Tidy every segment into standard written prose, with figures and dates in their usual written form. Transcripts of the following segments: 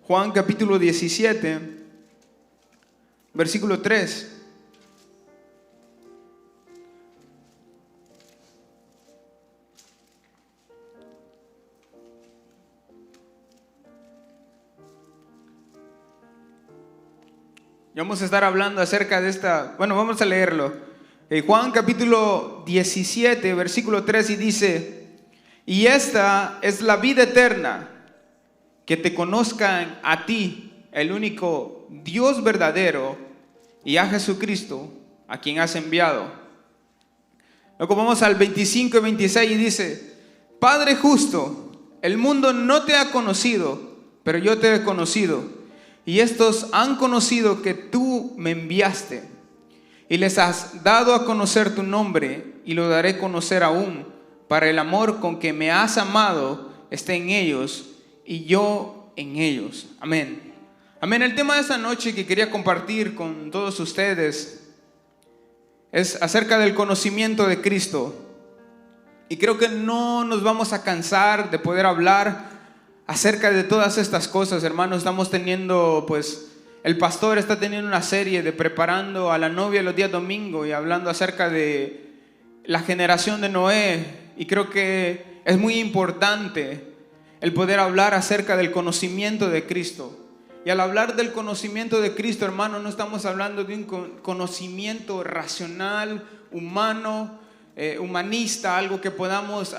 Juan capítulo 17, versículo 3. Y vamos a estar hablando acerca de vamos a leerlo. Juan capítulo 17, versículo 3, y dice: y esta es la vida eterna, que te conozcan a ti, el único Dios verdadero, y a Jesucristo, a quien has enviado. Luego vamos al 25 y 26 y dice: Padre justo, el mundo no te ha conocido, pero yo te he conocido. Y estos han conocido que tú me enviaste, y les has dado a conocer tu nombre, y lo daré a conocer aún, para el amor con que me has amado esté en ellos, y yo en ellos. Amén. Amén. El tema de esta noche que quería compartir con todos ustedes es acerca del conocimiento de Cristo. Y creo que no nos vamos a cansar de poder hablar acerca de todas estas cosas, hermanos. Estamos teniendo, el pastor está teniendo una serie de preparando a la novia los días domingo y hablando acerca de la generación de Noé. Y creo que es muy importante el poder hablar acerca del conocimiento de Cristo. Y al hablar del conocimiento de Cristo, hermano, no estamos hablando de un conocimiento racional, humano, humanista, algo que podamos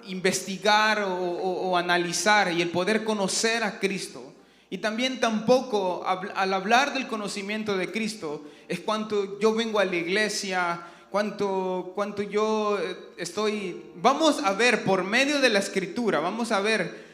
investigar o analizar, y el poder conocer a Cristo. Y también tampoco al hablar del conocimiento de Cristo es cuánto yo vengo a la iglesia, cuánto yo estoy. Vamos a ver por medio de la Escritura, vamos a ver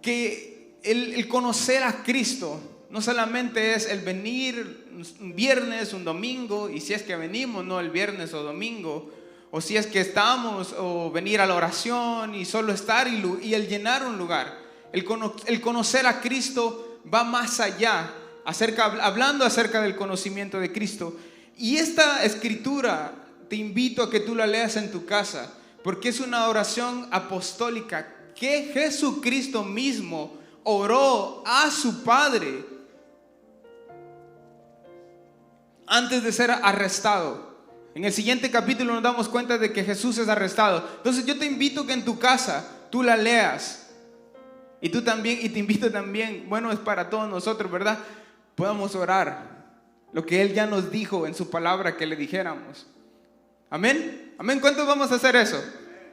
que el conocer a Cristo no solamente es el venir un viernes, un domingo, y si es que venimos, no el viernes o domingo, o si es que estamos, o venir a la oración y solo estar y el llenar un lugar. El conocer a Cristo va más allá, hablando acerca del conocimiento de Cristo. Y esta escritura te invito a que tú la leas en tu casa, porque es una oración apostólica que Jesucristo mismo oró a su Padre antes de ser arrestado. En el siguiente capítulo nos damos cuenta de que Jesús es arrestado. Entonces yo te invito que en tu casa tú la leas. Y tú también, y te invito también, es para todos nosotros, ¿verdad? Podamos orar lo que Él ya nos dijo en su palabra que le dijéramos. Amén. Amén. ¿Cuántos vamos a hacer eso?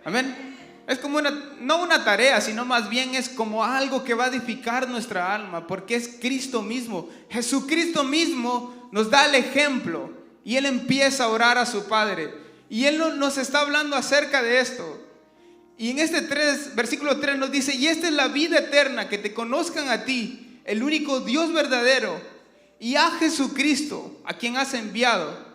Amén. Es como no una tarea, sino más bien es como algo que va a edificar nuestra alma, porque es Cristo mismo. Jesucristo mismo nos da el ejemplo. Y Él empieza a orar a su Padre. Y Él nos está hablando acerca de esto. Y en versículo 3 nos dice: y esta es la vida eterna, que te conozcan a ti, el único Dios verdadero, y a Jesucristo, a quien has enviado.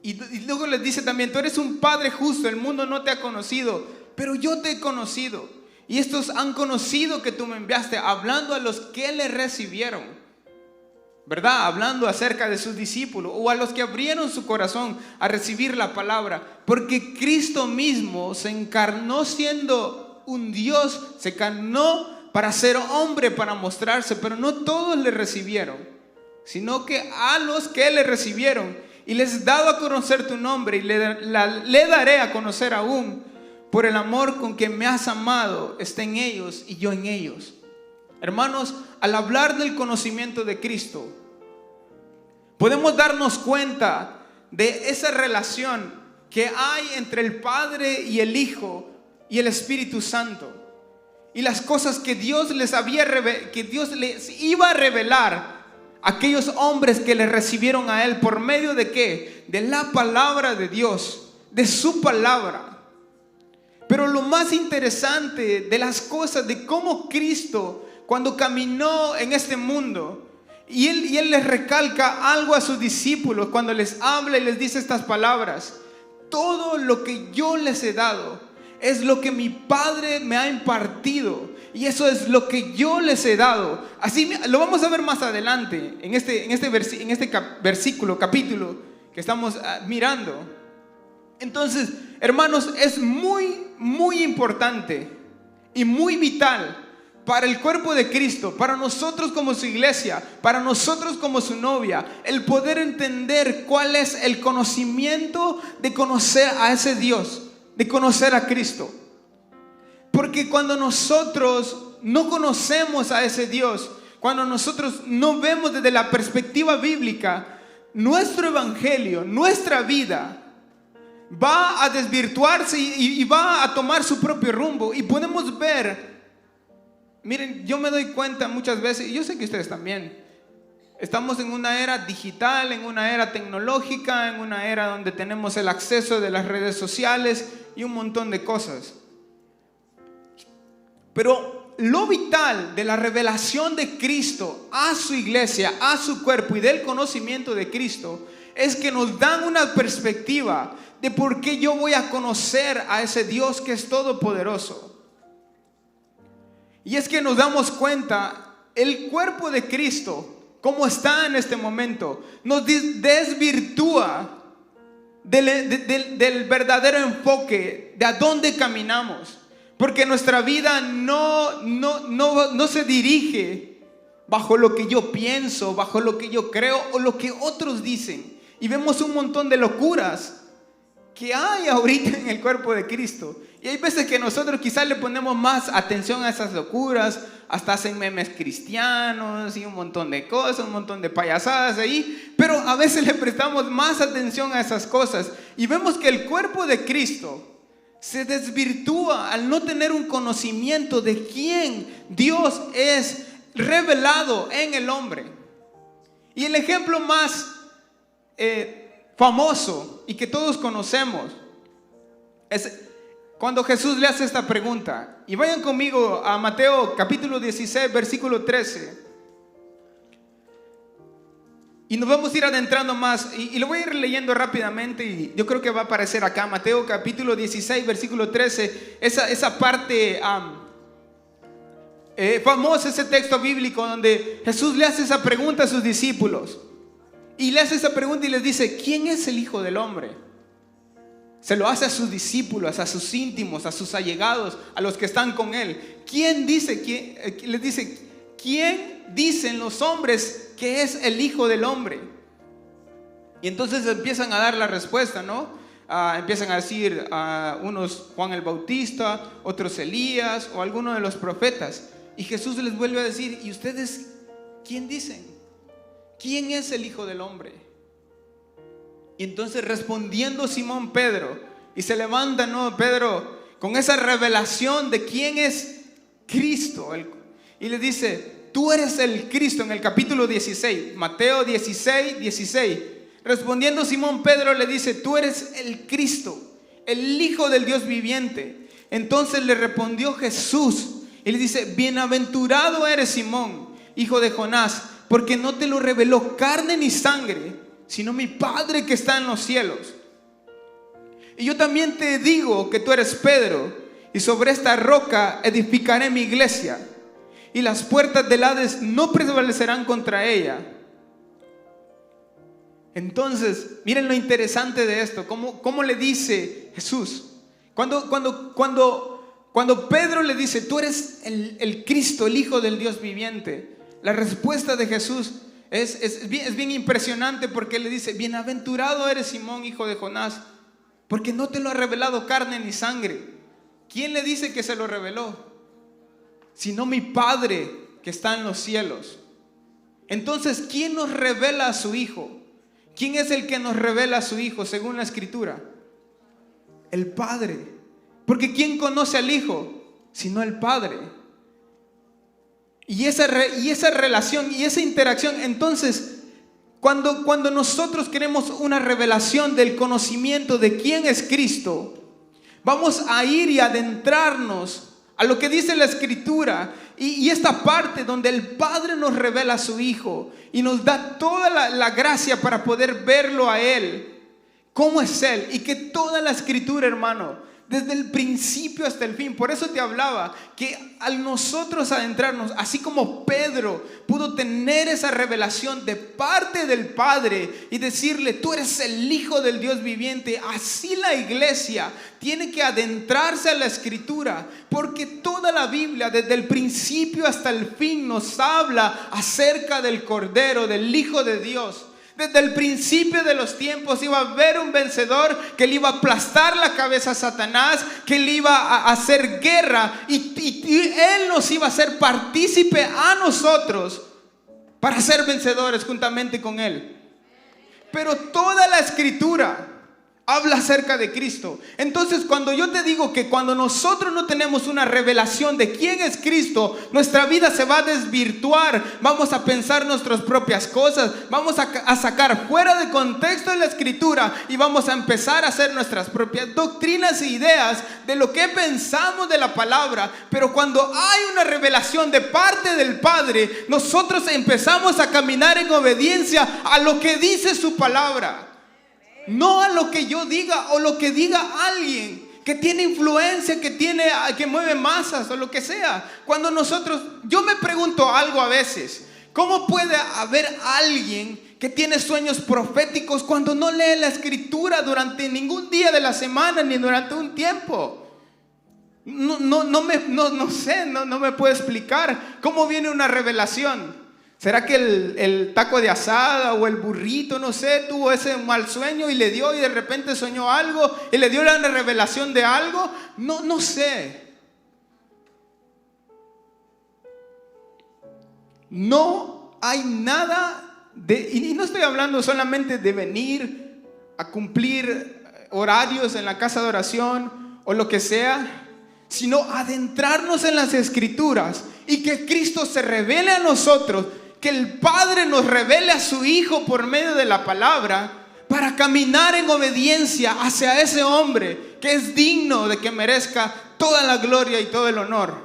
Y luego les dice también: tú eres un Padre justo, el mundo no te ha conocido, pero yo te he conocido. Y estos han conocido que tú me enviaste, hablando a los que le recibieron. ¿Verdad? Hablando acerca de sus discípulos, o a los que abrieron su corazón a recibir la palabra, porque Cristo mismo se encarnó siendo un Dios, se encarnó para ser hombre, para mostrarse, pero no todos le recibieron, sino que a los que le recibieron, y les he dado a conocer tu nombre, y le daré a conocer aún, por el amor con que me has amado, está en ellos y yo en ellos. Hermanos, al hablar del conocimiento de Cristo, podemos darnos cuenta de esa relación que hay entre el Padre y el Hijo y el Espíritu Santo, y las cosas que Dios les iba a revelar a aquellos hombres que le recibieron a Él. ¿Por medio de qué? De la palabra de Dios, de su palabra. Pero lo más interesante de las cosas, de cómo Cristo, cuando caminó en este mundo, y él les recalca algo a sus discípulos cuando les habla y les dice estas palabras: todo lo que yo les he dado es lo que mi Padre me ha impartido, y eso es lo que yo les he dado. Así lo vamos a ver más adelante en este capítulo que estamos mirando. Entonces, hermanos, es muy, muy importante y muy vital para el cuerpo de Cristo, para nosotros como su iglesia, para nosotros como su novia, el poder entender cuál es el conocimiento de conocer a ese Dios, de conocer a Cristo. Porque cuando nosotros no conocemos a ese Dios, cuando nosotros no vemos desde la perspectiva bíblica, nuestro evangelio, nuestra vida va a desvirtuarse y va a tomar su propio rumbo. Y podemos ver, miren, yo me doy cuenta muchas veces, y yo sé que ustedes también, estamos en una era digital, en una era tecnológica, en una era donde tenemos el acceso de las redes sociales y un montón de cosas. Pero lo vital de la revelación de Cristo a su iglesia, a su cuerpo y del conocimiento de Cristo, es que nos dan una perspectiva de por qué yo voy a conocer a ese Dios que es todopoderoso. Y es que nos damos cuenta, el cuerpo de Cristo, como está en este momento, nos desvirtúa del verdadero enfoque de a dónde caminamos. Porque nuestra vida no se dirige bajo lo que yo pienso, bajo lo que yo creo o lo que otros dicen. Y vemos un montón de locuras que hay ahorita en el cuerpo de Cristo. Y hay veces que nosotros quizás le ponemos más atención a esas locuras, hasta hacen memes cristianos y un montón de cosas, un montón de payasadas ahí, pero a veces le prestamos más atención a esas cosas y vemos que el cuerpo de Cristo se desvirtúa al no tener un conocimiento de quién Dios es revelado en el hombre. Y el ejemplo más famoso y que todos conocemos es cuando Jesús le hace esta pregunta. Y vayan conmigo a Mateo capítulo 16 versículo 13. Y nos vamos a ir adentrando más y lo voy a ir leyendo rápidamente y yo creo que va a aparecer acá Mateo capítulo 16 versículo 13, esa parte famosa, ese texto bíblico donde Jesús le hace esa pregunta a sus discípulos y le hace esa pregunta y les dice: ¿quién es el Hijo del Hombre? Se lo hace a sus discípulos, a sus íntimos, a sus allegados, a los que están con él. ¿Quién dice, les dice, quién dicen los hombres que es el Hijo del Hombre? Y entonces empiezan a dar la respuesta, ¿no? Empiezan a decir unos Juan el Bautista, otros Elías o alguno de los profetas. Y Jesús les vuelve a decir: ¿y ustedes quién dicen? ¿Quién es el Hijo del Hombre? Y entonces respondiendo Simón Pedro, y se levanta, ¿no? Pedro con esa revelación de quién es Cristo, y le dice: tú eres el Cristo, en el capítulo 16, Mateo 16, 16. Respondiendo Simón Pedro le dice: tú eres el Cristo, el Hijo del Dios viviente. Entonces le respondió Jesús y le dice: bienaventurado eres Simón, hijo de Jonás, porque no te lo reveló carne ni sangre, sino mi Padre que está en los cielos. Y yo también te digo que tú eres Pedro, y sobre esta roca edificaré mi iglesia, y las puertas del Hades no prevalecerán contra ella. Entonces, miren lo interesante de esto, cómo le dice Jesús. Cuando Pedro le dice: tú eres el Cristo, el Hijo del Dios viviente, la respuesta de Jesús es bien impresionante, porque le dice: bienaventurado eres Simón, hijo de Jonás, porque no te lo ha revelado carne ni sangre. ¿Quién le dice que se lo reveló? Sino mi Padre que está en los cielos. Entonces, ¿quién nos revela a su Hijo? ¿Quién es el que nos revela a su Hijo según la Escritura? El Padre. Porque ¿quién conoce al Hijo? Sino el Padre. Y esa relación y esa interacción, entonces, cuando nosotros queremos una revelación del conocimiento de quién es Cristo, vamos a ir y adentrarnos a lo que dice la Escritura y esta parte donde el Padre nos revela a su Hijo y nos da toda la gracia para poder verlo a Él, cómo es Él, y que toda la Escritura, hermano, desde el principio hasta el fin. Por eso te hablaba que al nosotros adentrarnos, así como Pedro pudo tener esa revelación de parte del Padre y decirle: tú eres el Hijo del Dios viviente, así la iglesia tiene que adentrarse a la Escritura, porque toda la Biblia desde el principio hasta el fin nos habla acerca del Cordero, del Hijo de Dios. Desde el principio de los tiempos iba a haber un vencedor que le iba a aplastar la cabeza a Satanás, que le iba a hacer guerra, y él nos iba a hacer partícipe a nosotros para ser vencedores juntamente con él. Pero toda la Escritura habla acerca de Cristo. Entonces, cuando yo te digo que cuando nosotros no tenemos una revelación de quién es Cristo, nuestra vida se va a desvirtuar. Vamos a pensar nuestras propias cosas, vamos a sacar fuera de contexto de la Escritura y vamos a empezar a hacer nuestras propias doctrinas e ideas de lo que pensamos de la palabra. Pero cuando hay una revelación de parte del Padre, nosotros empezamos a caminar en obediencia a lo que dice su palabra. No a lo que yo diga o lo que diga alguien que tiene influencia, que mueve masas o lo que sea. Cuando yo me pregunto algo a veces: ¿cómo puede haber alguien que tiene sueños proféticos cuando no lee la Escritura durante ningún día de la semana ni durante un tiempo? No sé, no me puedo explicar cómo viene una revelación. ¿Será que el taco de asada o el burrito, no sé, tuvo ese mal sueño y de repente soñó algo y le dio la revelación de algo? No sé. No hay nada y no estoy hablando solamente de venir a cumplir horarios en la casa de oración o lo que sea, sino adentrarnos en las Escrituras y que Cristo se revele a nosotros. Que el Padre nos revele a su Hijo por medio de la palabra, para caminar en obediencia hacia ese hombre que es digno de que merezca toda la gloria y todo el honor.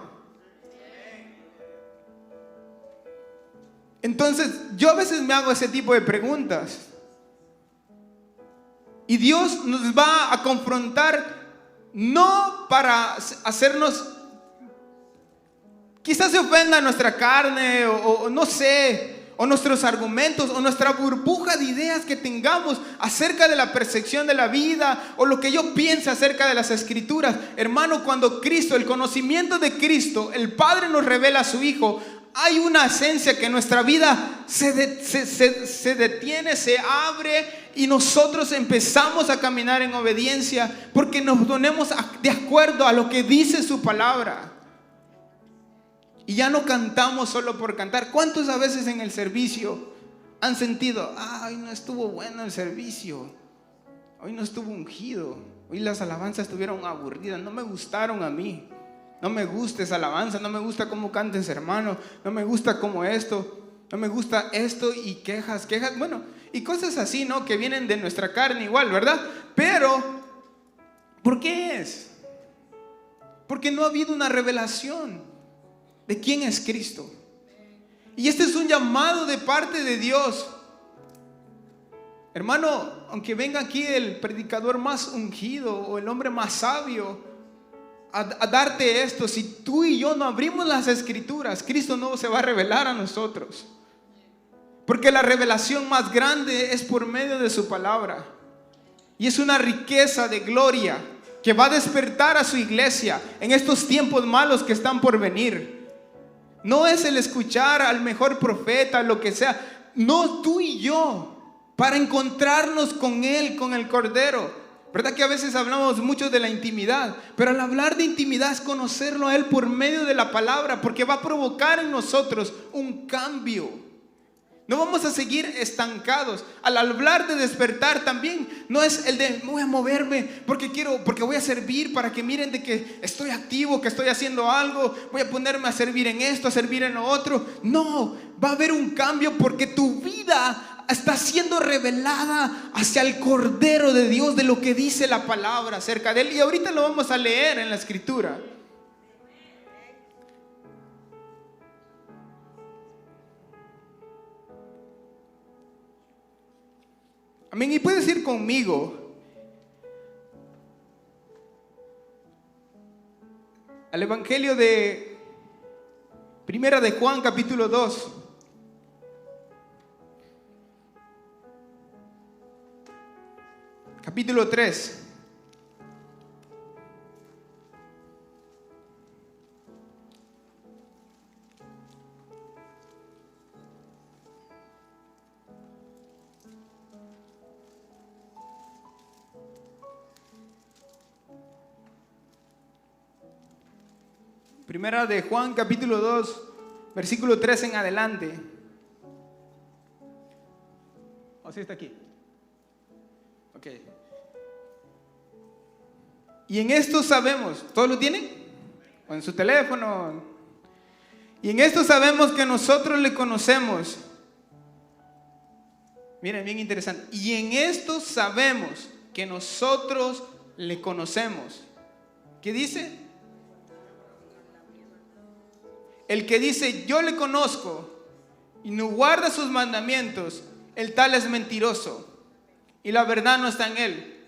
Entonces, yo a veces me hago ese tipo de preguntas. Y Dios nos va a confrontar no para hacernos... Quizás se ofenda nuestra carne o no sé, o nuestros argumentos o nuestra burbuja de ideas que tengamos acerca de la percepción de la vida o lo que yo piense acerca de las Escrituras. Hermano, cuando Cristo, el conocimiento de Cristo, el Padre nos revela a su Hijo, hay una esencia que en nuestra vida se detiene, se abre y nosotros empezamos a caminar en obediencia porque nos ponemos de acuerdo a lo que dice su palabra. Y ya no cantamos solo por cantar. ¿Cuántos a veces en el servicio han sentido: ay, no estuvo bueno el servicio, hoy no estuvo ungido, hoy las alabanzas estuvieron aburridas, no me gustaron a mí, no me gusta esa alabanza, no me gusta cómo cantes, hermano, no me gusta cómo esto, no me gusta esto, y quejas, bueno, y cosas así, ¿no? Que vienen de nuestra carne igual, ¿verdad? Pero, ¿por qué es? Porque no ha habido una revelación de quién es Cristo. Y este es un llamado de parte de Dios. Hermano, aunque venga aquí el predicador más ungido o el hombre más sabio a darte esto, si tú y yo no abrimos las Escrituras, Cristo no se va a revelar a nosotros. Porque la revelación más grande es por medio de su palabra. Y es una riqueza de gloria que va a despertar a su iglesia en estos tiempos malos que están por venir. No es el escuchar al mejor profeta, lo que sea. No, tú y yo, para encontrarnos con Él, con el Cordero. ¿Verdad que a veces hablamos mucho de la intimidad? Pero al hablar de intimidad es conocerlo a Él por medio de la palabra, porque va a provocar en nosotros un cambio. No vamos a seguir estancados. Al hablar de despertar también no es el de voy a moverme porque voy a servir, para que miren de que estoy activo, que estoy haciendo algo, voy a ponerme a servir en esto, a servir en lo otro. No, va a haber un cambio porque tu vida está siendo revelada hacia el Cordero de Dios, de lo que dice la palabra acerca de Él. Y ahorita lo vamos a leer en la Escritura. Amén. Y puedes ir conmigo al Evangelio de Primera de Juan, capítulo 2. Capítulo 3. Primera de Juan, capítulo 2, versículo 3 en adelante. ¿O sí está aquí? Ok. Y en esto sabemos, ¿todos lo tienen? ¿O en su teléfono? Y en esto sabemos que nosotros le conocemos. Miren, bien interesante. Y en esto sabemos que nosotros le conocemos. ¿Qué dice? El que dice yo le conozco y no guarda sus mandamientos, el tal es mentiroso y la verdad no está en él.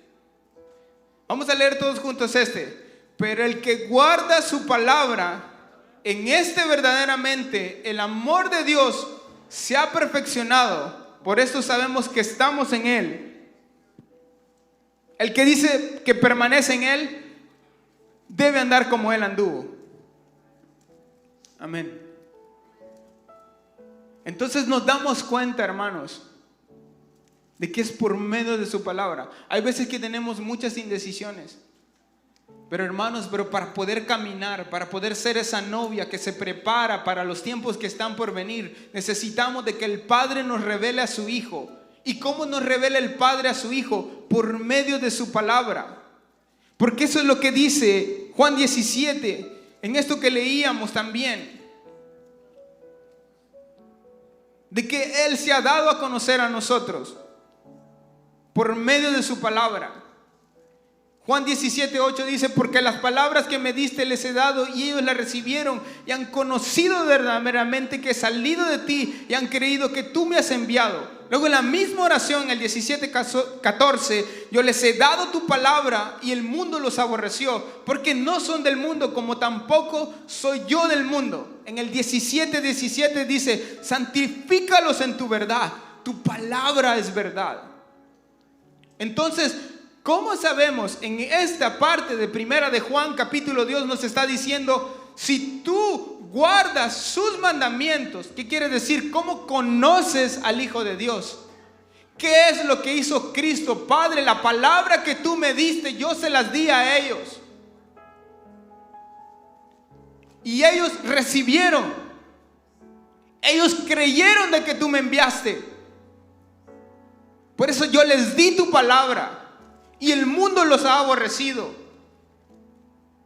Vamos a leer todos juntos este. Pero el que guarda su palabra, en este verdaderamente el amor de Dios se ha perfeccionado. Por esto sabemos que estamos en él. El que dice que permanece en él debe andar como él anduvo. Amén. Entonces nos damos cuenta, hermanos, de que es por medio de su palabra. Hay veces que tenemos muchas indecisiones, pero hermanos, para poder caminar, para poder ser esa novia que se prepara para los tiempos que están por venir, necesitamos de que el Padre nos revele a su Hijo. ¿Y cómo nos revela el Padre a su Hijo? Por medio de su palabra. Porque eso es lo que dice Juan 17, en esto que leíamos también, de que Él se ha dado a conocer a nosotros por medio de su palabra. Juan 17:8 dice: porque las palabras que me diste les he dado y ellos las recibieron y han conocido verdaderamente que he salido de ti y han creído que tú me has enviado. Luego en la misma oración, el 17:14, yo les he dado tu palabra y el mundo los aborreció, porque no son del mundo como tampoco soy yo del mundo. En el 17:17 dice: santifícalos en tu verdad, tu palabra es verdad. Entonces, ¿cómo sabemos? En esta parte de Primera de Juan capítulo, Dios nos está diciendo: si tú guardas sus mandamientos. ¿Qué quiere decir? ¿Cómo conoces al Hijo de Dios? ¿Qué es lo que hizo Cristo? Padre, la palabra que tú me diste, yo se las di a ellos. Y ellos recibieron. Ellos creyeron de que tú me enviaste. Por eso yo les di tu palabra. Y el mundo los ha aborrecido.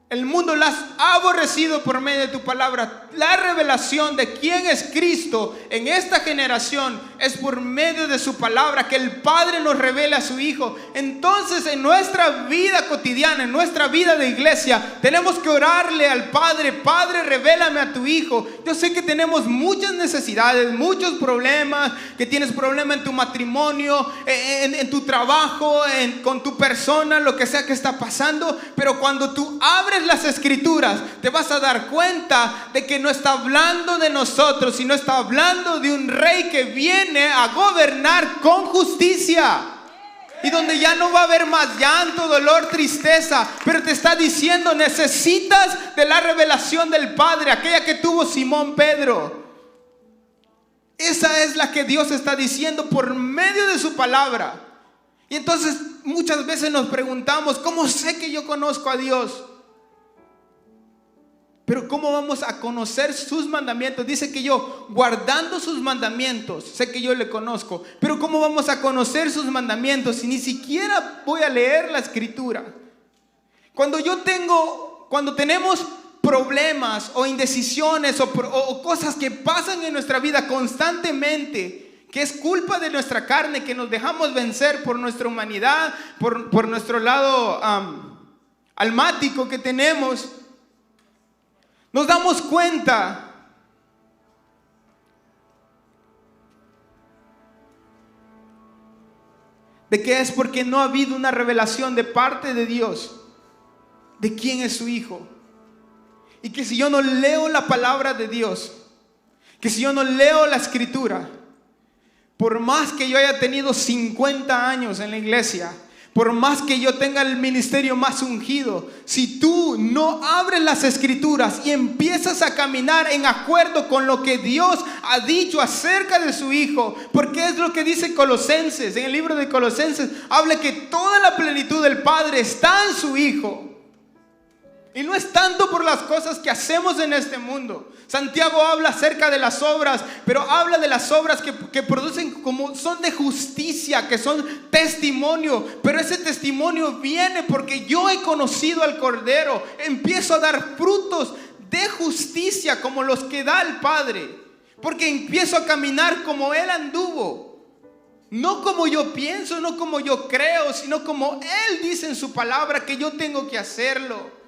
El mundo las ha aborrecido por medio de tu palabra. La revelación de quién es Cristo en esta generación es por medio de su palabra, que el Padre nos revela a su Hijo. Entonces, en nuestra vida cotidiana, en nuestra vida de iglesia, tenemos que orarle al Padre: Padre, revélame a tu Hijo. Yo sé que tenemos muchas necesidades, muchos problemas, que tienes problemas en tu matrimonio, en tu trabajo, con tu persona, lo que sea que está pasando. Pero cuando tú abres las escrituras, te vas a dar cuenta de que no está hablando de nosotros, sino está hablando de un rey que viene a gobernar con justicia, y donde ya no va a haber más llanto, dolor, tristeza. Pero te está diciendo: necesitas de la revelación del Padre, aquella que tuvo Simón Pedro. Esa es la que Dios está diciendo por medio de su palabra. Y entonces muchas veces nos preguntamos: ¿cómo sé que yo conozco a Dios? Pero ¿cómo vamos a conocer sus mandamientos? Dice que yo, guardando sus mandamientos, sé que yo le conozco. Pero ¿cómo vamos a conocer sus mandamientos si ni siquiera voy a leer la escritura? Cuando tenemos problemas o indecisiones o cosas que pasan en nuestra vida constantemente, que es culpa de nuestra carne, que nos dejamos vencer por nuestra humanidad, por nuestro lado almático que tenemos, nos damos cuenta de que es porque no ha habido una revelación de parte de Dios de quién es su Hijo. y que si yo no leo la palabra de Dios, que si yo no leo la escritura, por más que yo haya tenido 50 años en la iglesia, por más que yo tenga el ministerio más ungido, si tú no abres las escrituras y empiezas a caminar en acuerdo con lo que Dios ha dicho acerca de su Hijo, porque es lo que dice Colosenses, en el libro de Colosenses, habla que toda la plenitud del Padre está en su Hijo. Y no es tanto por las cosas que hacemos en este mundo. Santiago habla acerca de las obras, pero habla de las obras que producen, como son de justicia, que son testimonio. Pero ese testimonio viene porque yo he conocido al Cordero. Empiezo a dar frutos de justicia como los que da el Padre, porque empiezo a caminar como Él anduvo. No como yo pienso, no como yo creo, sino como Él dice en su palabra que yo tengo que hacerlo.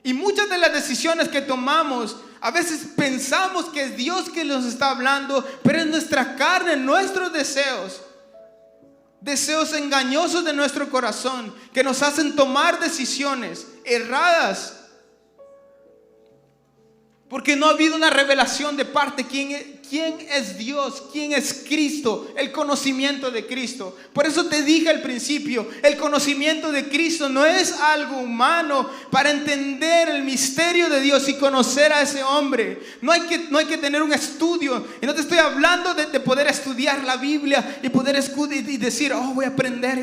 Y muchas de las decisiones que tomamos, a veces pensamos que es Dios que nos está hablando, pero es nuestra carne, nuestros deseos engañosos de nuestro corazón, que nos hacen tomar decisiones erradas, porque no ha habido una revelación de parte. ¿Quién es Dios? ¿Quién es Cristo? El conocimiento de Cristo. Por eso te dije al principio, el conocimiento de Cristo no es algo humano. Para entender el misterio de Dios y conocer a ese hombre, no hay que tener un estudio. Y no te estoy hablando de poder estudiar la Biblia y poder y decir, voy a aprender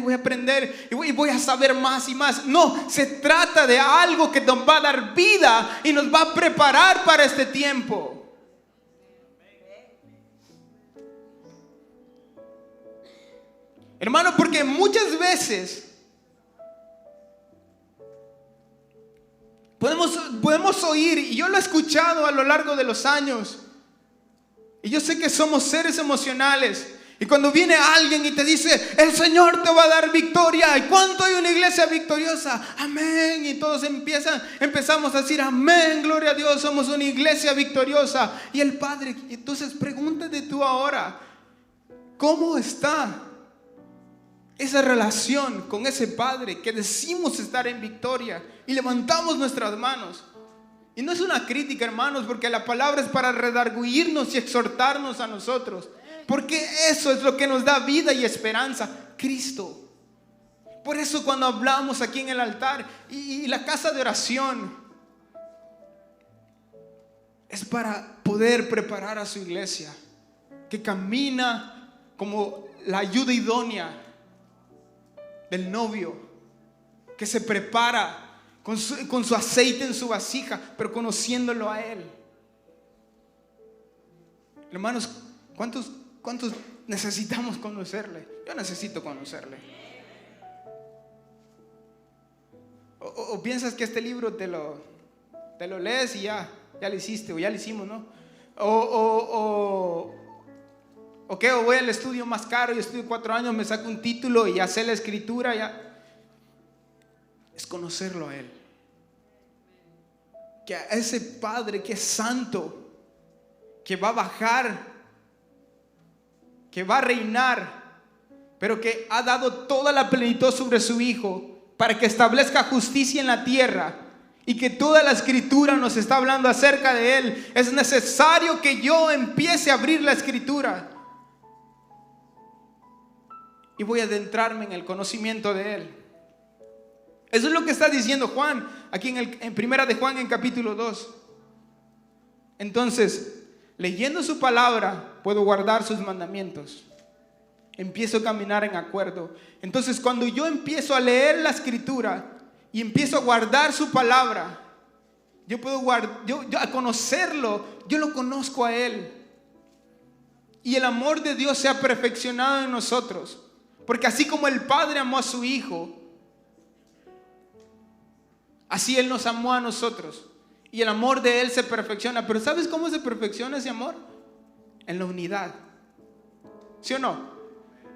y voy a saber más y más. No, se trata de algo que nos va a dar vida y nos va a preparar para este tiempo. Hermano, porque muchas veces podemos oír, y yo lo he escuchado a lo largo de los años, y yo sé que somos seres emocionales, y cuando viene alguien y te dice, el Señor te va a dar victoria, ¿y cuánto hay una iglesia victoriosa? Amén, y todos empezamos a decir, amén, gloria a Dios, somos una iglesia victoriosa. Y el Padre, entonces pregúntate tú ahora, ¿cómo está esa relación con ese Padre que decimos estar en victoria y levantamos nuestras manos? Y no es una crítica, hermanos, porque la palabra es para redarguirnos y exhortarnos a nosotros, porque eso es lo que nos da vida y esperanza, Cristo. Por eso cuando hablamos aquí en el altar y la casa de oración, es para poder preparar a su iglesia, que camina como la ayuda idónea del novio, que se prepara con su aceite en su vasija, pero conociéndolo a Él. Hermanos, ¿cuántos necesitamos conocerle? Yo necesito conocerle. O piensas que este libro te lo lees y ya lo hiciste, o ya lo hicimos, ¿no? O voy al estudio más caro y estudio 4 años, me saco un título y ya sé la escritura, ya. Es conocerlo a Él, que a ese Padre que es santo, que va a bajar, que va a reinar, pero que ha dado toda la plenitud sobre su Hijo para que establezca justicia en la tierra, y que toda la escritura nos está hablando acerca de Él. Es necesario que yo empiece a abrir la escritura y voy a adentrarme en el conocimiento de Él. Eso es lo que está diciendo Juan aquí en Primera de Juan, en capítulo 2. Entonces, leyendo su palabra, puedo guardar sus mandamientos. Empiezo a caminar en acuerdo. Entonces, cuando yo empiezo a leer la escritura y empiezo a guardar su palabra, yo puedo yo a conocerlo, yo lo conozco a Él. Y el amor de Dios se ha perfeccionado en nosotros. Porque así como el Padre amó a su Hijo, así Él nos amó a nosotros. Y el amor de Él se perfecciona. Pero ¿sabes cómo se perfecciona ese amor? En la unidad. ¿Sí o no?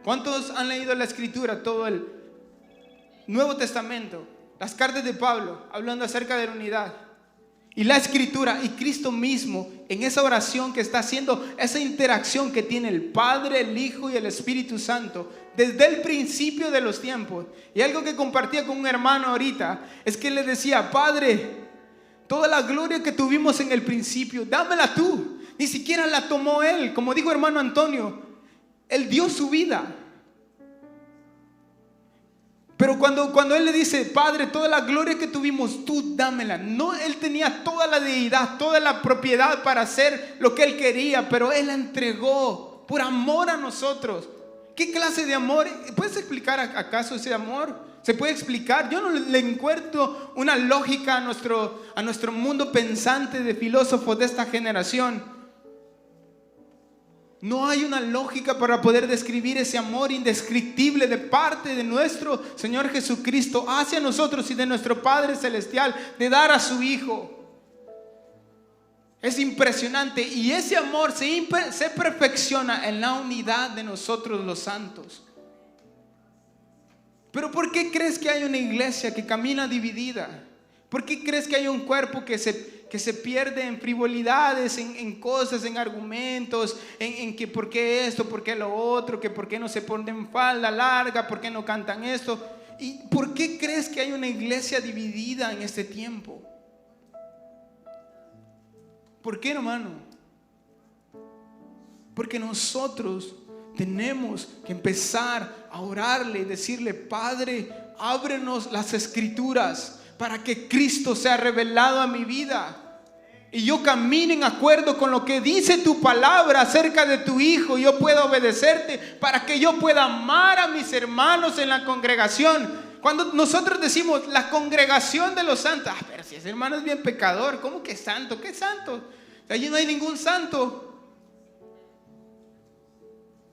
¿Cuántos han leído la escritura? Todo el Nuevo Testamento, las cartas de Pablo, hablando acerca de la unidad. Y la escritura y Cristo mismo, en esa oración que está haciendo, esa interacción que tiene el Padre, el Hijo y el Espíritu Santo desde el principio de los tiempos. Y algo que compartía con un hermano ahorita es que le decía, Padre, Toda la gloria que tuvimos en el principio, dámela tú. Ni siquiera la tomó Él. Como dijo hermano Antonio, Él dio su vida. Pero cuando Él le dice, Padre, toda la gloria que tuvimos, tú dámela. No, Él tenía toda la deidad, toda la propiedad para hacer lo que Él quería, pero Él la entregó por amor a nosotros. ¿Qué clase de amor? ¿Puedes explicar acaso ese amor? ¿Se puede explicar? Yo no le encuentro una lógica a nuestro mundo pensante de filósofos de esta generación. No hay una lógica para poder describir ese amor indescriptible de parte de nuestro Señor Jesucristo hacia nosotros y de nuestro Padre Celestial, de dar a su Hijo. Es impresionante, y ese amor se perfecciona en la unidad de nosotros los santos. Pero ¿por qué crees que hay una iglesia que camina dividida? ¿Por qué crees que hay un cuerpo que se pierde en frivolidades, en cosas, en argumentos, en que por qué esto, por qué lo otro, que por qué no se ponen falda larga, por qué no cantan esto? ¿Y por qué crees que hay una iglesia dividida en este tiempo? ¿Por qué, hermano? Porque nosotros tenemos que empezar a orarle y decirle, Padre, ábrenos las escrituras para que Cristo sea revelado a mi vida y yo camine en acuerdo con lo que dice tu palabra acerca de tu Hijo. Yo pueda obedecerte para que yo pueda amar a mis hermanos en la congregación. Cuando nosotros decimos la congregación de los santos, pero si ese hermano es bien pecador, ¿cómo que santo? ¿Qué santo? Allí no hay ningún santo.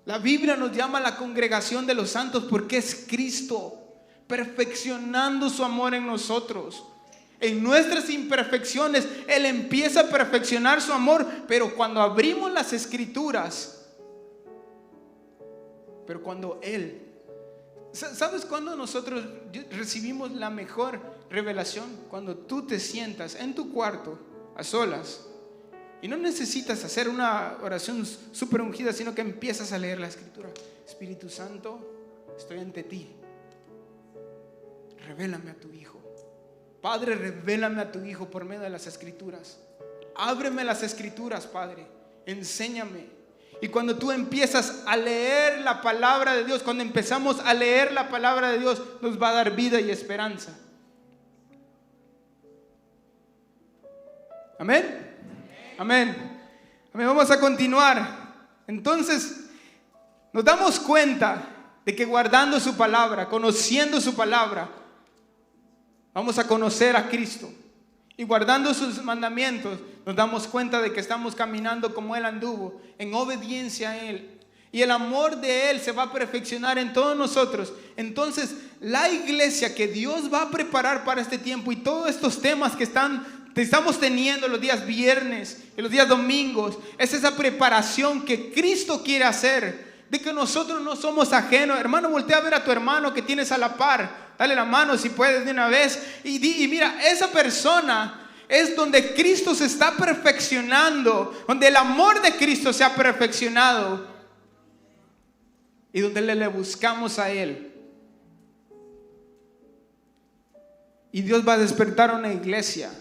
La Biblia nos llama a la congregación de los santos porque es Cristo perfeccionando su amor en nosotros. En nuestras imperfecciones Él empieza a perfeccionar su amor, pero cuando abrimos las escrituras, pero cuando Él, ¿sabes cuándo nosotros recibimos la mejor revelación? Cuando tú te sientas en tu cuarto a solas y no necesitas hacer una oración súper ungida, sino que empiezas a leer la escritura. Espíritu Santo, estoy ante ti. Revélame a tu Hijo. Padre, revélame a tu Hijo por medio de las escrituras. Ábreme las escrituras, Padre. Enséñame. Y cuando tú empiezas a leer la palabra de Dios, cuando empezamos a leer la palabra de Dios, nos va a dar vida y esperanza. Amén. Amén. Amén. Vamos a continuar. Entonces, nos damos cuenta de que guardando su palabra, conociendo su palabra, vamos a conocer a Cristo. Y guardando sus mandamientos, nos damos cuenta de que estamos caminando como Él anduvo, en obediencia a Él. Y el amor de Él se va a perfeccionar en todos nosotros. Entonces, la iglesia que Dios va a preparar para este tiempo y todos estos temas que estamos teniendo los días viernes y los días domingos, es esa preparación que Cristo quiere hacer, de que nosotros no somos ajenos. Hermano, voltea a ver a tu hermano que tienes a la par, dale la mano si puedes de una vez y mira, esa persona es donde Cristo se está perfeccionando, donde el amor de Cristo se ha perfeccionado y donde le buscamos a Él. Y Dios va a despertar una iglesia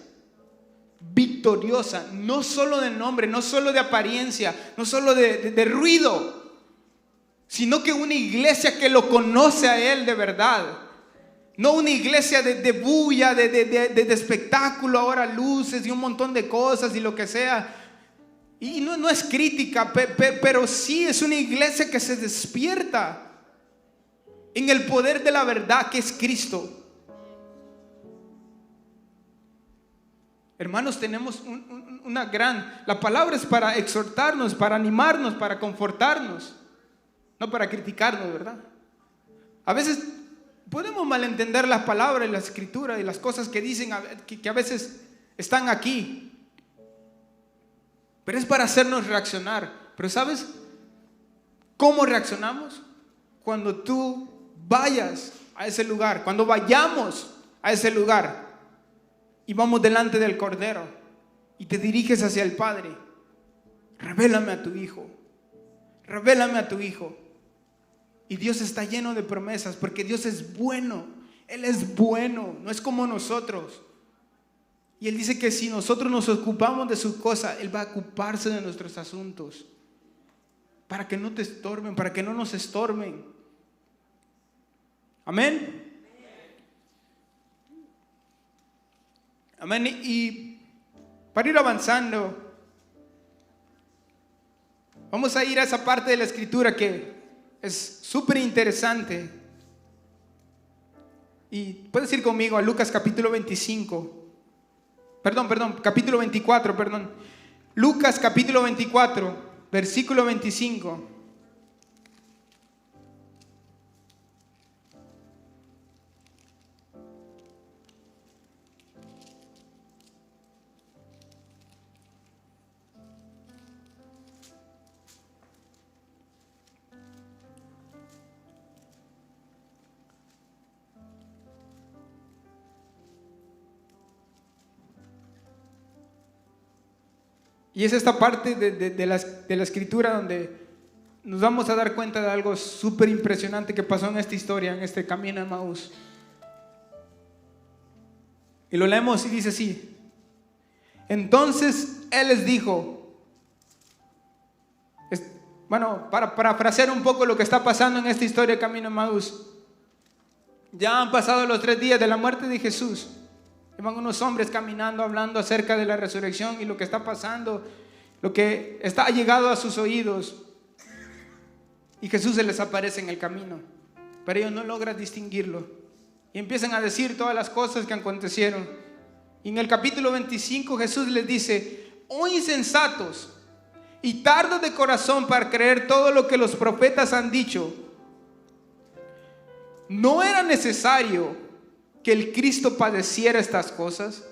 victoriosa, no solo de nombre, no solo de apariencia, no solo de ruido, sino que una iglesia que lo conoce a Él de verdad. No una iglesia de bulla, de espectáculo, ahora luces y un montón de cosas y lo que sea. Y no es crítica, pero sí es una iglesia que se despierta en el poder de la verdad que es Cristo. Hermanos, tenemos la palabra es para exhortarnos, para animarnos, para confortarnos, no para criticarnos, ¿verdad? A veces podemos malentender las palabras y la escritura y las cosas que dicen, que a veces están aquí, pero es para hacernos reaccionar. Pero ¿sabes cómo reaccionamos? Cuando tú vayas a ese lugar, cuando vayamos a ese lugar y vamos delante del Cordero y te diriges hacia el Padre, revélame a tu Hijo, revélame a tu Hijo. Y Dios está lleno de promesas porque Dios es bueno. Él es bueno, no es como nosotros. Y Él dice que si nosotros nos ocupamos de su cosa, Él va a ocuparse de nuestros asuntos. Para que no te estorben, para que no nos estorben. Amén. Amén. Y para ir avanzando, vamos a ir a esa parte de la escritura que es súper interesante. Y puedes ir conmigo a Lucas capítulo 25. Capítulo 24, perdón. Lucas capítulo 24, versículo 25. Y es esta parte de la escritura donde nos vamos a dar cuenta de algo súper impresionante que pasó en esta historia, en este camino de Emaús. Y lo leemos y dice así: entonces Él les dijo, para parafrasear un poco lo que está pasando en esta historia de camino de Emaús, ya han pasado los 3 días de la muerte de Jesús. Van unos hombres caminando, hablando acerca de la resurrección y lo que está pasando, lo que está llegado a sus oídos. Y Jesús se les aparece en el camino, pero ellos no logran distinguirlo. Y empiezan a decir todas las cosas que acontecieron. Y en el capítulo 25 Jesús les dice: oh insensatos y tardos de corazón para creer todo lo que los profetas han dicho. ¿No era necesario que el Cristo padeciera estas cosas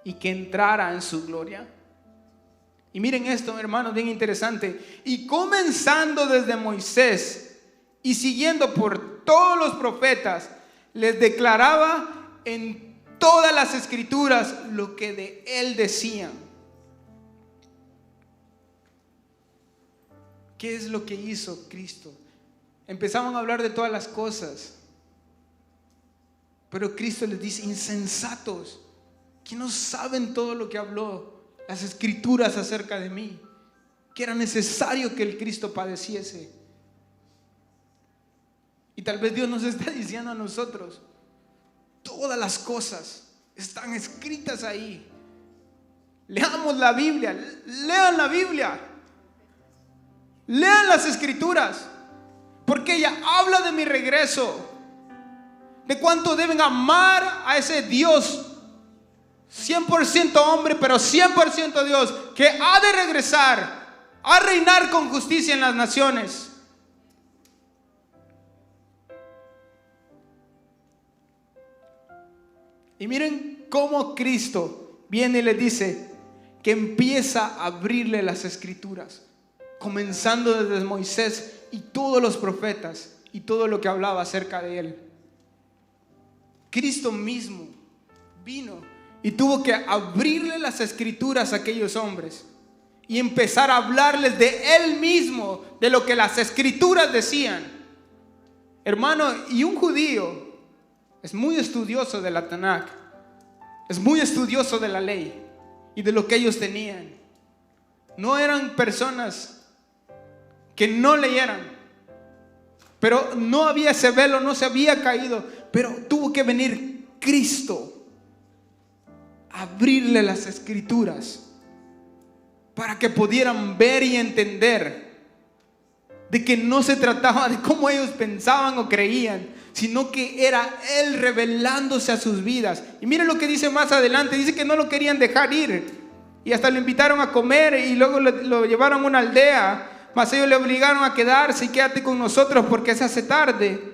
y que entrara en su gloria? Y miren esto, hermanos, bien interesante. Y comenzando desde Moisés y siguiendo por todos los profetas, les declaraba en todas las escrituras lo que de él decían. ¿Qué es lo que hizo Cristo? Empezaban a hablar de todas las cosas, pero Cristo les dice: insensatos, que no saben todo lo que habló las escrituras acerca de mí, que era necesario que el Cristo padeciese. Y tal vez Dios nos está diciendo a nosotros: todas las cosas están escritas ahí. Leamos la Biblia, lean la Biblia, lean las escrituras, porque ella habla de mi regreso, de cuánto deben amar a ese Dios 100% hombre, pero 100% Dios, que ha de regresar a reinar con justicia en las naciones. Y miren cómo Cristo viene y le dice que empieza a abrirle las escrituras, comenzando desde Moisés y todos los profetas y todo lo que hablaba acerca de él. Cristo mismo vino y tuvo que abrirle las escrituras a aquellos hombres y empezar a hablarles de él mismo, de lo que las escrituras decían. Hermano, y un judío es muy estudioso de la Tanakh, es muy estudioso de la ley y de lo que ellos tenían. No eran personas que no leyeran, pero no había ese velo, no se había caído, pero tuvo que venir Cristo a abrirle las escrituras para que pudieran ver y entender de que no se trataba de cómo ellos pensaban o creían, sino que era Él revelándose a sus vidas. Y miren lo que dice más adelante, dice que no lo querían dejar ir y hasta lo invitaron a comer y luego lo llevaron a una aldea, mas ellos le obligaron a quedarse y quédate con nosotros porque se hace tarde.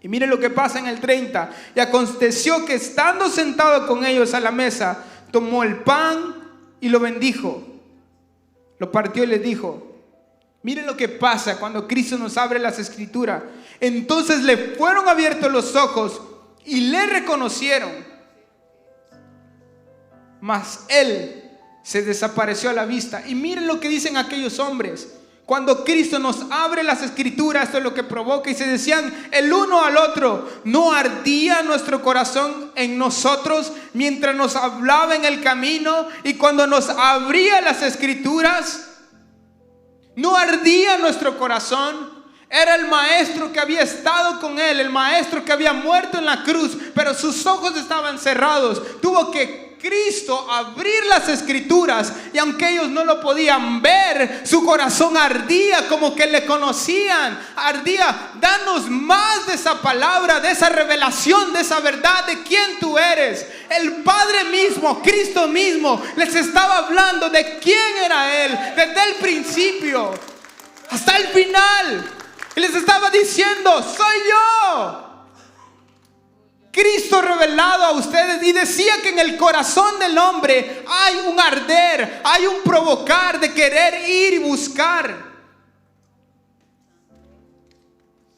Y miren lo que pasa en el 30. Y aconteció que estando sentado con ellos a la mesa, tomó el pan y lo bendijo, lo partió y les dijo. Miren lo que pasa cuando Cristo nos abre las escrituras. Entonces le fueron abiertos los ojos y le reconocieron, mas él se desapareció a la vista. Y miren lo que dicen aquellos hombres. Cuando Cristo nos abre las escrituras, esto es lo que provoca, y se decían el uno al otro: ¿no ardía nuestro corazón en nosotros mientras nos hablaba en el camino y cuando nos abría las escrituras? ¿No ardía nuestro corazón? Era el maestro que había estado con él, el maestro que había muerto en la cruz, pero sus ojos estaban cerrados. Tuvo que Cristo abrir las escrituras, y aunque ellos no lo podían ver, su corazón ardía como que le conocían. Ardía: danos más de esa palabra, de esa revelación, de esa verdad de quién tú eres. El Padre mismo, Cristo mismo, les estaba hablando de quién era Él desde el principio hasta el final. Y les estaba diciendo: soy yo, Cristo revelado a ustedes. Y decía que en el corazón del hombre hay un arder, hay un provocar de querer ir y buscar.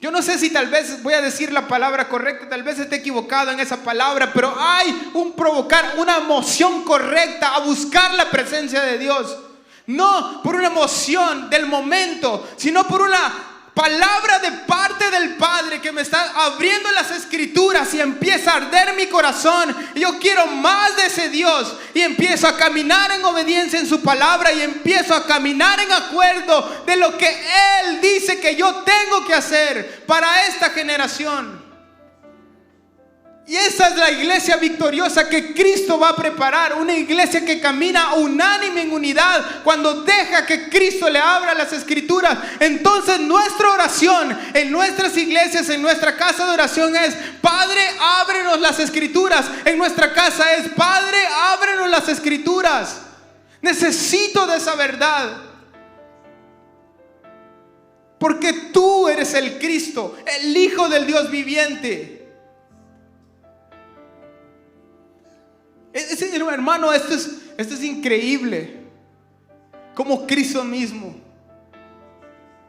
Yo no sé si tal vez voy a decir la palabra correcta, tal vez esté equivocado en esa palabra, pero hay un provocar, una emoción correcta a buscar la presencia de Dios. No por una emoción del momento, sino por una palabra de parte del Padre que me está abriendo las escrituras y empieza a arder mi corazón. Y yo quiero más de ese Dios, y empiezo a caminar en obediencia en su palabra, y empiezo a caminar en acuerdo de lo que Él dice que yo tengo que hacer para esta generación. Y esa es la iglesia victoriosa que Cristo va a preparar. Una iglesia que camina unánime en unidad cuando deja que Cristo le abra las escrituras. Entonces nuestra oración en nuestras iglesias, en nuestra casa de oración es: Padre, ábrenos las escrituras. En nuestra casa es: Padre, ábrenos las escrituras. Necesito de esa verdad, porque tú eres el Cristo, el Hijo del Dios viviente. Hermano, esto es increíble. Como Cristo mismo.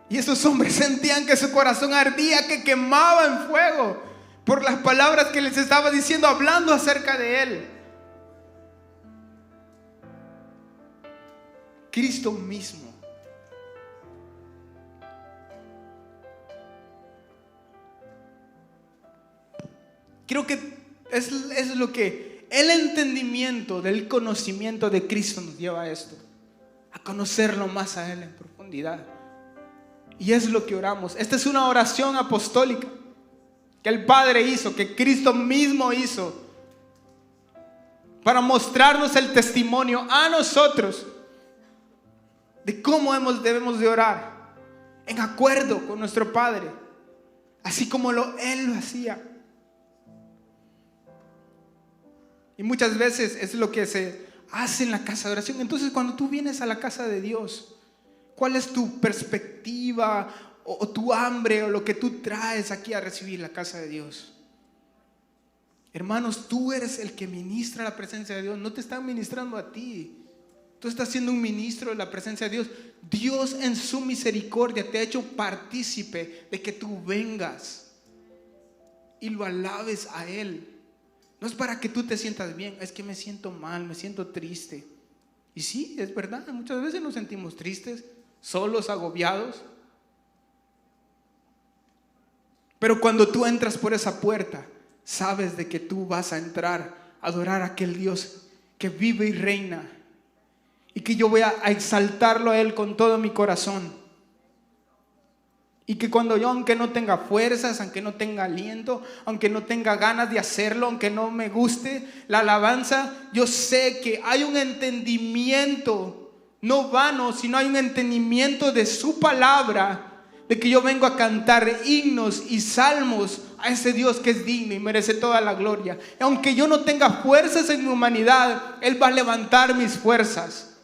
Y esos hombres sentían que su corazón ardía, que quemaba en fuego por las palabras que les estaba diciendo, hablando acerca de Él. Cristo mismo. Creo que es lo que el entendimiento del conocimiento de Cristo nos lleva a esto, a conocerlo más a Él en profundidad. Y es lo que oramos. Esta es una oración apostólica que el Padre hizo, que Cristo mismo hizo, para mostrarnos el testimonio a nosotros de cómo debemos de orar en acuerdo con nuestro Padre, así como Él lo hacía. Y muchas veces es lo que se hace en la casa de oración. Entonces, cuando tú vienes a la casa de Dios, ¿cuál es tu perspectiva o tu hambre o lo que tú traes aquí a recibir la casa de Dios? Hermanos, tú eres el que ministra la presencia de Dios. No te están ministrando a ti. Tú estás siendo un ministro de la presencia de Dios. Dios en su misericordia te ha hecho partícipe de que tú vengas y lo alabes a Él. No es para que tú te sientas bien, es que me siento mal, me siento triste. Y sí, es verdad, muchas veces nos sentimos tristes, solos, agobiados. Pero cuando tú entras por esa puerta, sabes de que tú vas a entrar a adorar a aquel Dios que vive y reina, y que yo voy a exaltarlo a Él con todo mi corazón. Y que cuando yo, aunque no tenga fuerzas, aunque no tenga aliento, aunque no tenga ganas de hacerlo, aunque no me guste la alabanza, yo sé que hay un entendimiento, no vano, sino hay un entendimiento de su palabra, de que yo vengo a cantar himnos y salmos a ese Dios que es digno y merece toda la gloria. Y aunque yo no tenga fuerzas en mi humanidad, Él va a levantar mis fuerzas.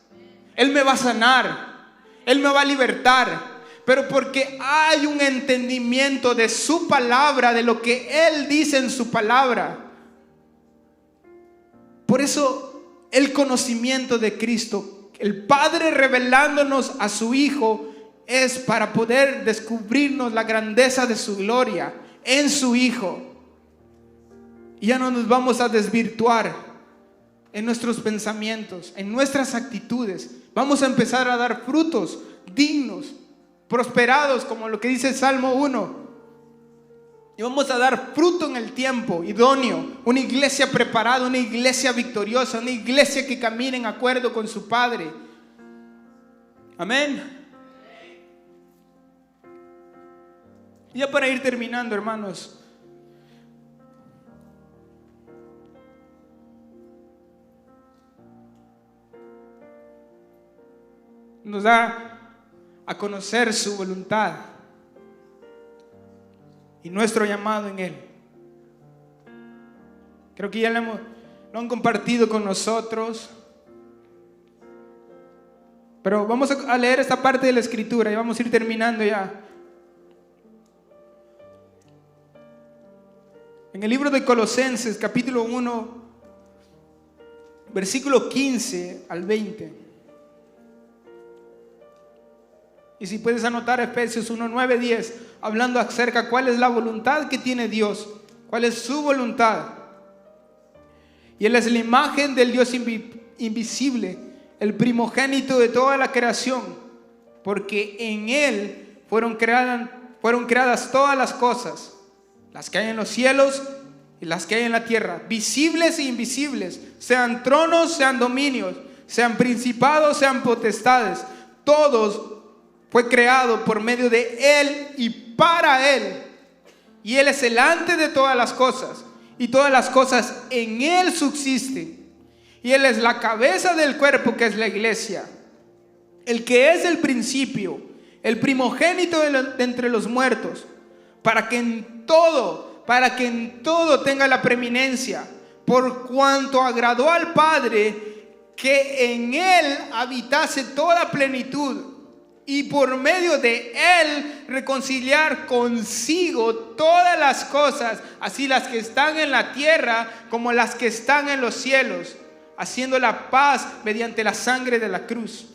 Él me va a sanar, Él me va a libertar. Pero porque hay un entendimiento de su palabra, de lo que Él dice en su palabra. Por eso el conocimiento de Cristo, el Padre revelándonos a su Hijo, es para poder descubrirnos la grandeza de su gloria en su Hijo. Y ya no nos vamos a desvirtuar en nuestros pensamientos, en nuestras actitudes. Vamos a empezar a dar frutos dignos, prosperados, como lo que dice el Salmo 1. Y vamos a dar fruto en el tiempo idóneo. Una iglesia preparada, una iglesia victoriosa, una iglesia que camine en acuerdo con su Padre. Amén. Y ya para ir terminando, hermanos. Nos da a conocer su voluntad y nuestro llamado en Él. Creo que ya lo han compartido con nosotros. Pero vamos a leer esta parte de la Escritura y vamos a ir terminando ya. En el libro de Colosenses, capítulo 1, versículo 15 al 20. Y si puedes anotar Efesios 1, 9, 10, hablando acerca cuál es la voluntad que tiene Dios, cuál es su voluntad. Y Él es la imagen del Dios invisible, el primogénito de toda la creación, porque en Él fueron creadas todas las cosas, las que hay en los cielos y las que hay en la tierra, visibles e invisibles, sean tronos, sean dominios, sean principados, sean potestades. Todos fue creado por medio de Él y para Él. Y Él es el antes de todas las cosas, y todas las cosas en Él subsisten. Y Él es la cabeza del cuerpo, que es la iglesia, el que es el principio, el primogénito de entre los muertos, para que en todo tenga la preeminencia, por cuanto agradó al Padre que en Él habitase toda plenitud, y por medio de Él reconciliar consigo todas las cosas, así las que están en la tierra como las que están en los cielos, haciendo la paz mediante la sangre de la cruz.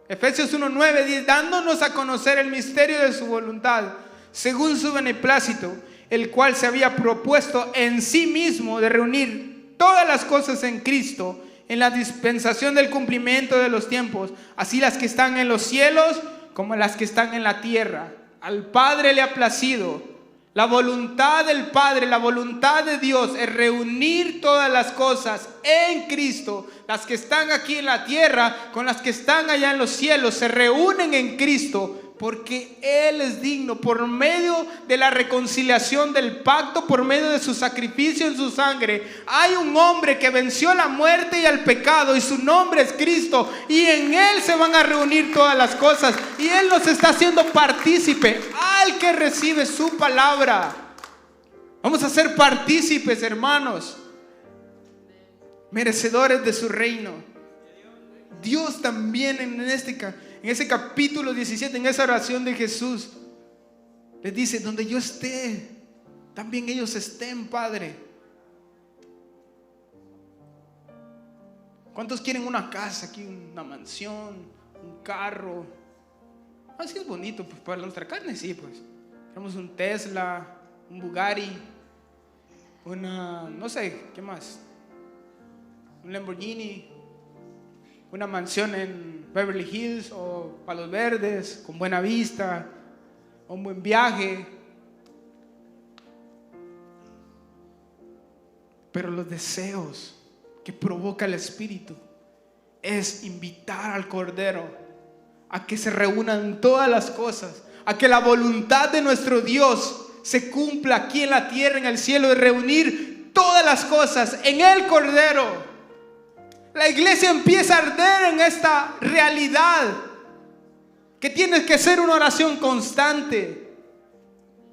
Efesios 1:9 dice: dándonos a conocer el misterio de su voluntad, según su beneplácito, el cual se había propuesto en sí mismo de reunir todas las cosas en Cristo, en la dispensación del cumplimiento de los tiempos, así las que están en los cielos como las que están en la tierra. Al Padre le ha placido, la voluntad del Padre, la voluntad de Dios es reunir todas las cosas en Cristo. Las que están aquí en la tierra con las que están allá en los cielos se reúnen en Cristo, porque Él es digno, por medio de la reconciliación del pacto, por medio de su sacrificio en su sangre. Hay un hombre que venció la muerte y al pecado, y su nombre es Cristo, y en Él se van a reunir todas las cosas, y Él nos está haciendo partícipe al que recibe su palabra. Vamos a ser partícipes, hermanos, merecedores de su reino. Dios también en ese capítulo 17, en esa oración de Jesús, les dice: donde yo esté, también ellos estén, Padre. ¿Cuántos quieren una casa aquí, una mansión, un carro? Así es bonito, pues para nuestra carne sí, pues. Tenemos un Tesla, un Bugatti, no sé, ¿qué más? Un Lamborghini, una mansión en Beverly Hills o Palos Verdes, con buena vista, un buen viaje. Pero los deseos que provoca el Espíritu es invitar al Cordero a que se reúnan todas las cosas, a que la voluntad de nuestro Dios se cumpla aquí en la tierra, en el cielo, de reunir todas las cosas en el Cordero. La iglesia empieza a arder en esta realidad, que tiene que ser una oración constante.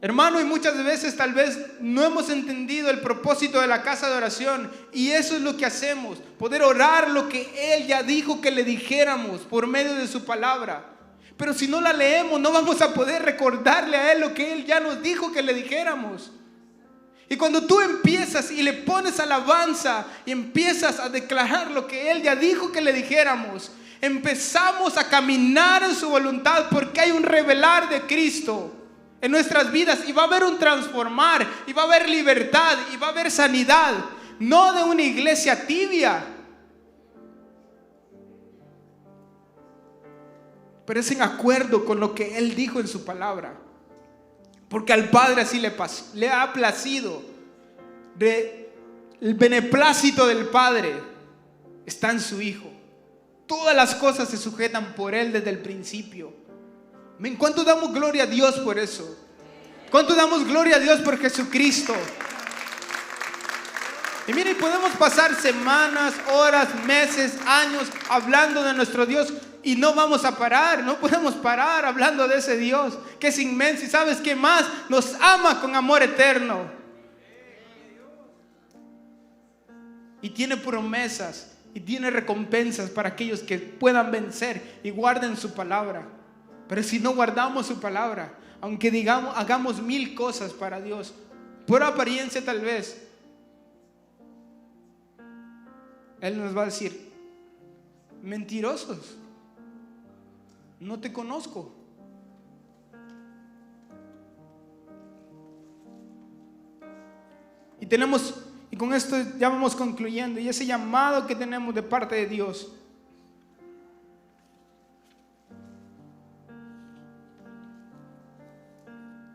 Hermano, y muchas veces tal vez no hemos entendido el propósito de la casa de oración, y eso es lo que hacemos, poder orar lo que Él ya dijo que le dijéramos por medio de su palabra. Pero si no la leemos, no vamos a poder recordarle a Él lo que Él ya nos dijo que le dijéramos. Y cuando tú empiezas y le pones alabanza y empiezas a declarar lo que Él ya dijo que le dijéramos, empezamos a caminar en su voluntad, porque hay un revelar de Cristo en nuestras vidas, y va a haber un transformar, y va a haber libertad, y va a haber sanidad, no de una iglesia tibia, pero es en acuerdo con lo que Él dijo en su palabra. Porque al Padre así le ha placido. El beneplácito del Padre está en su Hijo. Todas las cosas se sujetan por Él desde el principio. ¿Cuánto damos gloria a Dios por eso? ¿Cuánto damos gloria a Dios por Jesucristo? Y miren, podemos pasar semanas, horas, meses, años hablando de nuestro Dios y no vamos a parar, no podemos parar hablando de ese Dios que es inmenso y ¿sabes qué más? Nos ama con amor eterno. Y tiene promesas y tiene recompensas para aquellos que puedan vencer y guarden su palabra. Pero si no guardamos su palabra, aunque hagamos 1000 cosas para Dios, por apariencia tal vez, Él nos va a decir: mentirosos, no te conozco. Y con esto ya vamos concluyendo. Y ese llamado que tenemos de parte de Dios,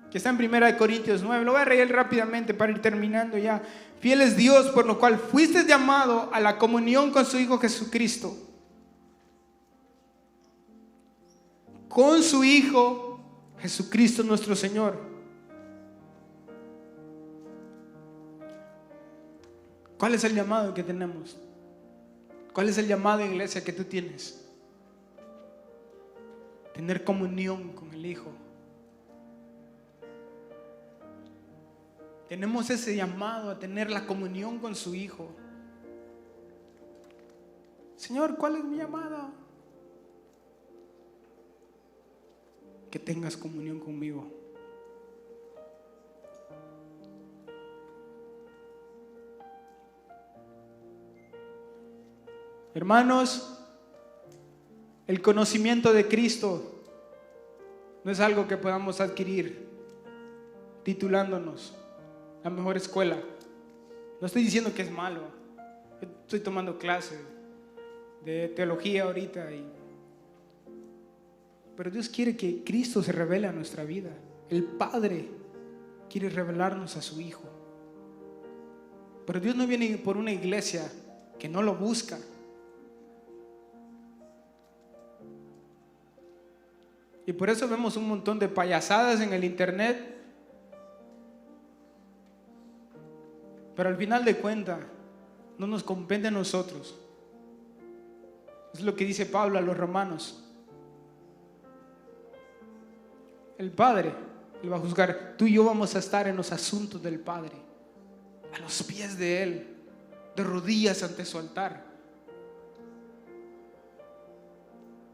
que está en 1 Corintios 9, lo voy a leer rápidamente para ir terminando ya. Fiel es Dios, por lo cual fuiste llamado a la comunión con su Hijo Jesucristo. Con su Hijo Jesucristo nuestro Señor. ¿Cuál es el llamado que tenemos? ¿Cuál es el llamado, iglesia, que tú tienes? Tener comunión con el Hijo. Tenemos ese llamado a tener la comunión con su Hijo. Señor, ¿cuál es mi llamada? Que tengas comunión conmigo. Hermanos, el conocimiento de Cristo no es algo que podamos adquirir titulándonos la mejor escuela. No estoy diciendo que es malo. Estoy tomando clases de teología ahorita. Pero Dios quiere que Cristo se revele a nuestra vida. El Padre quiere revelarnos a su Hijo. Pero Dios no viene por una iglesia que no lo busca. Y por eso vemos un montón de payasadas en el internet. Pero al final de cuentas, no nos compete a nosotros. Es lo que dice Pablo a los romanos. El Padre, Él va a juzgar. Tú y yo vamos a estar en los asuntos del Padre, a los pies de Él, de rodillas ante su altar.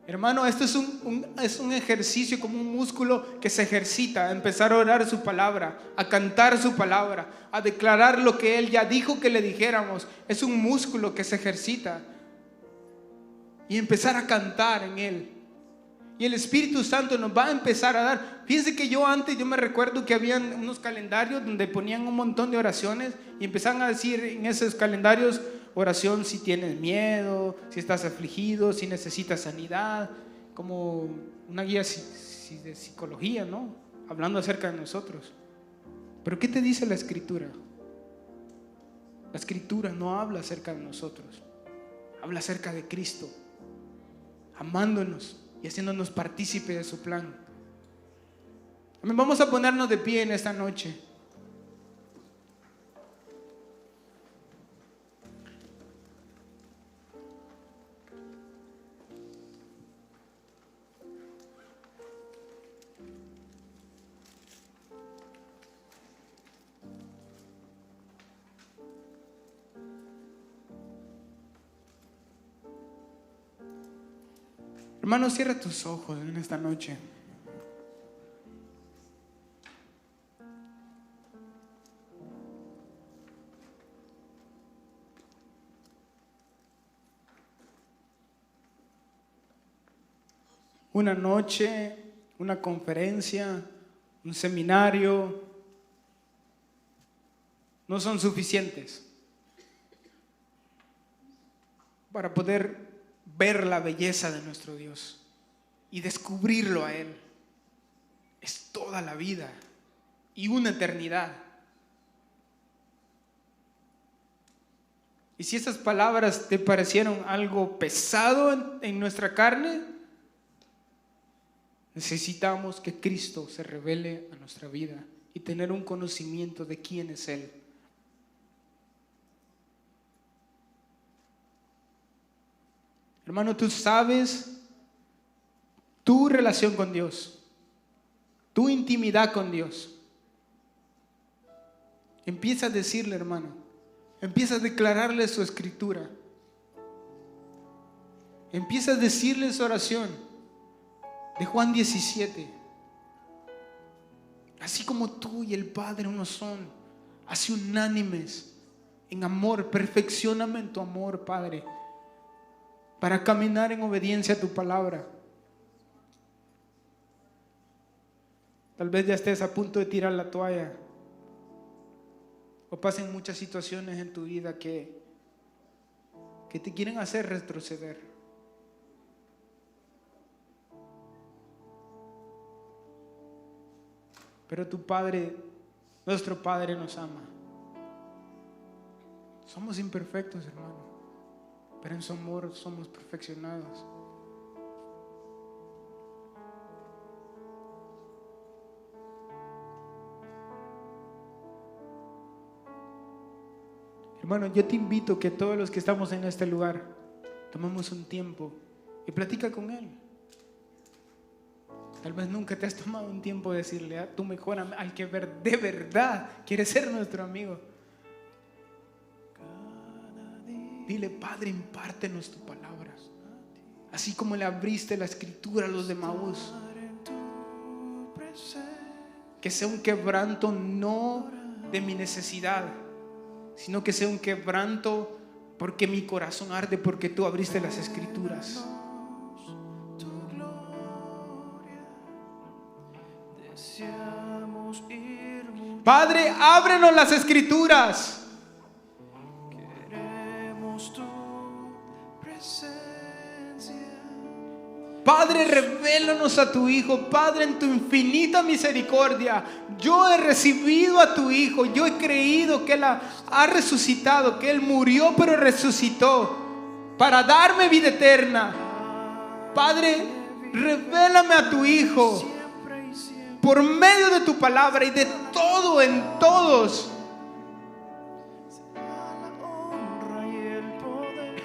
Hermano, esto es un ejercicio como un músculo que se ejercita a empezar a orar su palabra, a cantar su palabra, a declarar lo que Él ya dijo que le dijéramos. Es un músculo que se ejercita y empezar a cantar en Él. Y el Espíritu Santo nos va a empezar a dar. Fíjense que yo me recuerdo que habían unos calendarios donde ponían un montón de oraciones y empezaban a decir en esos calendarios: oración si tienes miedo, si estás afligido, si necesitas sanidad, como una guía de psicología, ¿no? Hablando acerca de nosotros. Pero ¿qué te dice la Escritura? La Escritura no habla acerca de nosotros, habla acerca de Cristo, amándonos y haciéndonos partícipe de su plan. Amén. Vamos a ponernos de pie en esta noche. Hermano, cierra tus ojos en esta noche. Una noche, una conferencia, un seminario, no son suficientes para poder ver la belleza de nuestro Dios y descubrirlo a Él. Es toda la vida, y una eternidad. Y si estas palabras te parecieron algo pesado en nuestra carne, necesitamos que Cristo se revele a nuestra vida y tener un conocimiento de quién es Él. Hermano, tú sabes tu relación con Dios, tu intimidad con Dios. Empieza a decirle, hermano, empieza a declararle su escritura. Empieza a decirle su oración de Juan 17. Así como tú y el Padre uno son, así unánimes en amor, perfeccióname en tu amor, Padre, para caminar en obediencia a tu palabra. Tal vez ya estés a punto de tirar la toalla, o pasen muchas situaciones en tu vida que te quieren hacer retroceder. Pero tu Padre, nuestro Padre, nos ama. Somos imperfectos, hermano, pero en su amor somos perfeccionados. Hermano, yo te invito que todos los que estamos en este lugar tomemos un tiempo y platica con Él. Tal vez nunca te has tomado un tiempo de decirle a tu mejor amigo, al que de verdad quiere ser nuestro amigo. Dile: Padre, impártenos tu palabra, así como le abriste la escritura a los de Maús. Que sea un quebranto no de mi necesidad, sino que sea un quebranto porque mi corazón arde, porque tú abriste las escrituras. Padre, ábrenos las escrituras. Queremos tu presencia. Padre, revélanos a tu Hijo. Padre, en tu infinita misericordia, yo he recibido a tu Hijo. Yo he creído que Él ha resucitado, que Él murió pero resucitó para darme vida eterna. Padre, revélame a tu Hijo por medio de tu palabra y de todo en todos. La honra y el poder,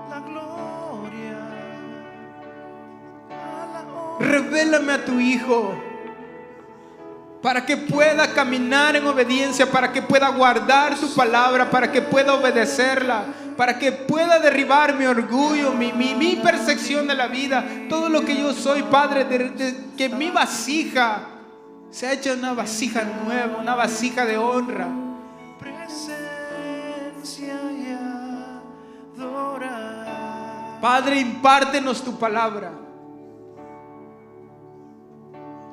la gloria. Revélame a tu Hijo para que pueda caminar en obediencia, para que pueda guardar tu palabra, para que pueda obedecerla, para que pueda derribar mi orgullo, mi percepción de la vida, todo lo que yo soy, Padre, que mi vasija sea hecha una vasija nueva, una vasija de honra. Padre, impártenos tu palabra,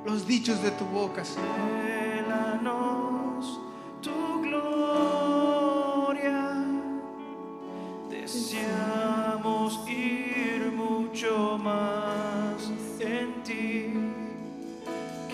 los dichos de tu boca, Señor. Révélanos tu gloria. Deseamos ir mucho más.